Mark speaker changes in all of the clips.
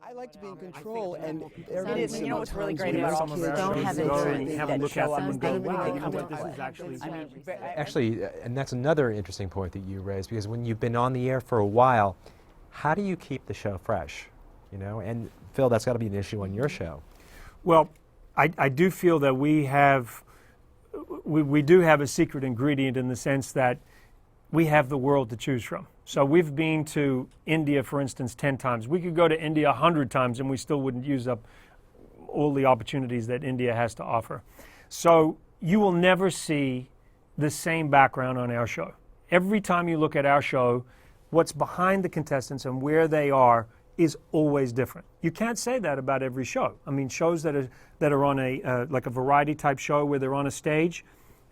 Speaker 1: I like to be in control, and
Speaker 2: It is. You know what's really great about all kids don't have insurance.
Speaker 3: Have a look at them and go, wow, you know what, this is actually...
Speaker 4: And that's another interesting point that you raised, because when you've been on the air for a while, how do you keep the show fresh? You know, and Phil, that's got to be an issue on your show.
Speaker 3: Well, I do feel that we do have a secret ingredient in the sense that we have the world to choose from. So we've been to India, for instance, 10 times. We could go to India 100 times and we still wouldn't use up all the opportunities that India has to offer. So you will never see the same background on our show. Every time you look at our show, what's behind the contestants and where they are is always different. You can't say that about every show. I mean, shows that are on a like a variety type show where they're on a stage,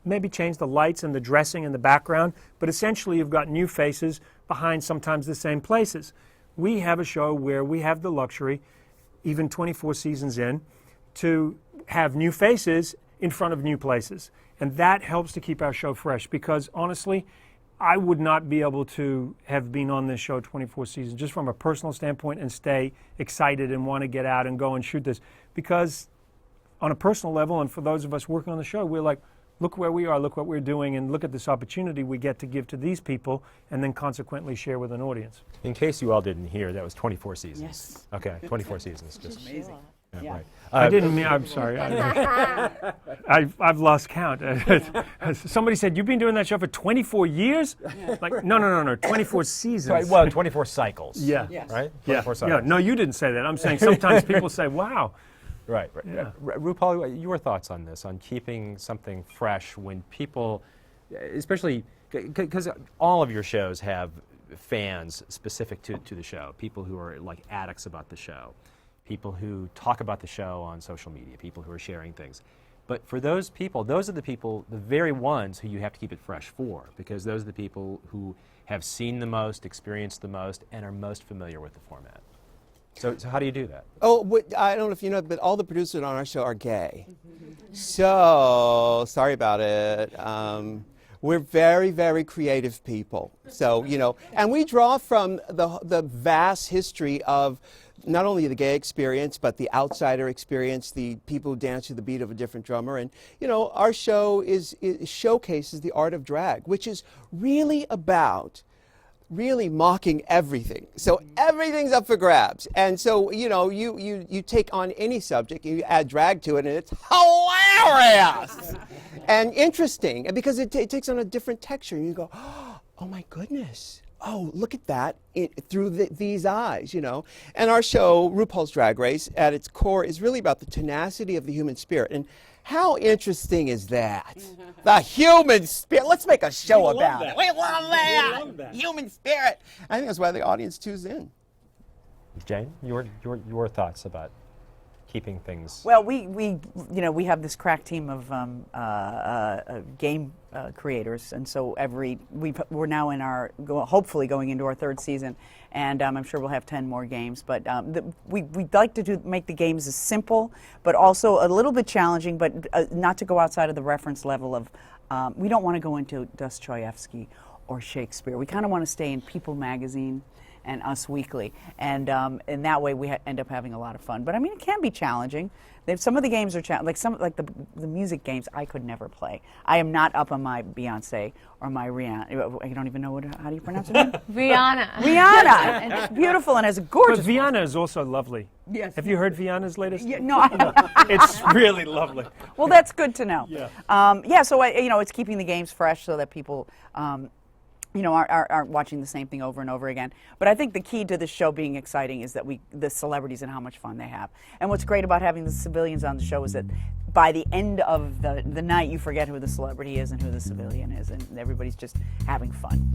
Speaker 3: maybe change the lights and the dressing and the background, but essentially you've got new faces behind sometimes the same places. We have a show where we have the luxury, even 24 seasons in, to have new faces in front of new places. And that helps to keep our show fresh, because honestly, I would not be able to have been on this show 24 seasons just from a personal standpoint and stay excited and want to get out and go and shoot this. Because on a personal level, and for those of us working on the show, we're like, look where we are, look what we're doing, and look at this opportunity we get to give to these people and then consequently share with an audience.
Speaker 4: In case you all didn't hear, that was 24 seasons.
Speaker 2: Yes.
Speaker 4: Okay, 24 seasons. Just
Speaker 2: amazing.
Speaker 4: Yeah, right.
Speaker 3: I didn't mean, I'm sorry. I've lost count. Somebody said, you've been doing that show for 24 years? Like, no, 24 seasons.
Speaker 4: Well, 24 cycles.
Speaker 3: Yeah.
Speaker 2: Yes.
Speaker 4: Right?
Speaker 3: Yeah.
Speaker 4: 24 cycles.
Speaker 3: Yeah. No, you didn't say that. I'm saying sometimes people say, wow.
Speaker 4: Right.
Speaker 3: Yeah.
Speaker 4: RuPaul, your thoughts on this, on keeping something fresh when people, especially, because all of your shows have fans specific to the show, people who are like addicts about the show, people who talk about the show on social media, people who are sharing things. But for those people, those are the people, the very ones who you have to keep it fresh for, because those are the people who have seen the most, experienced the most, and are most familiar with the format. So how do you do that?
Speaker 1: Oh, I don't know if you know, but all the producers on our show are gay. So, sorry about it. We're very, very creative people. So, you know, and we draw from the vast history of not only the gay experience, but the outsider experience, the people who dance to the beat of a different drummer. And, you know, our show showcases the art of drag, which is really about really mocking everything. So everything's up for grabs. And so, you know, you take on any subject, you add drag to it, and it's hilarious and interesting, and because it takes on a different texture. And you go, oh my goodness. Oh, look at that through these eyes, you know. And our show, RuPaul's Drag Race, at its core is really about the tenacity of the human spirit. And how interesting is that? The human spirit. Let's make a show about it. We love that. Human spirit. I think that's why the audience tunes in.
Speaker 4: Jane, your thoughts about keeping things?
Speaker 2: Well, we have this crack team of game creators, and so we're now in hopefully going into our third season, and I'm sure we'll have 10 more games. But we'd like to make the games as simple, but also a little bit challenging, but not to go outside of the reference level of. We don't want to go into Dostoevsky or Shakespeare. We kind of want to stay in People magazine and Us Weekly, and in that way we end up having a lot of fun. But I mean, it can be challenging. Some of the games are like the music games I could never play. I am not up on my Beyonce or my Rihanna. I don't even know how do you pronounce her name?
Speaker 5: Rihanna.
Speaker 2: Rihanna, and it's beautiful and has a gorgeous.
Speaker 3: But Viana is also lovely.
Speaker 2: Yes.
Speaker 3: Have you heard Viana's latest?
Speaker 2: Yeah, no.
Speaker 3: It's really lovely.
Speaker 2: Well, that's good to know.
Speaker 3: Yeah.
Speaker 2: So it's keeping the games fresh so that people. Aren't watching the same thing over and over again. But I think the key to the show being exciting is that the celebrities and how much fun they have. And what's great about having the civilians on the show is that by the end of the night, you forget who the celebrity is and who the civilian is, and everybody's just having fun.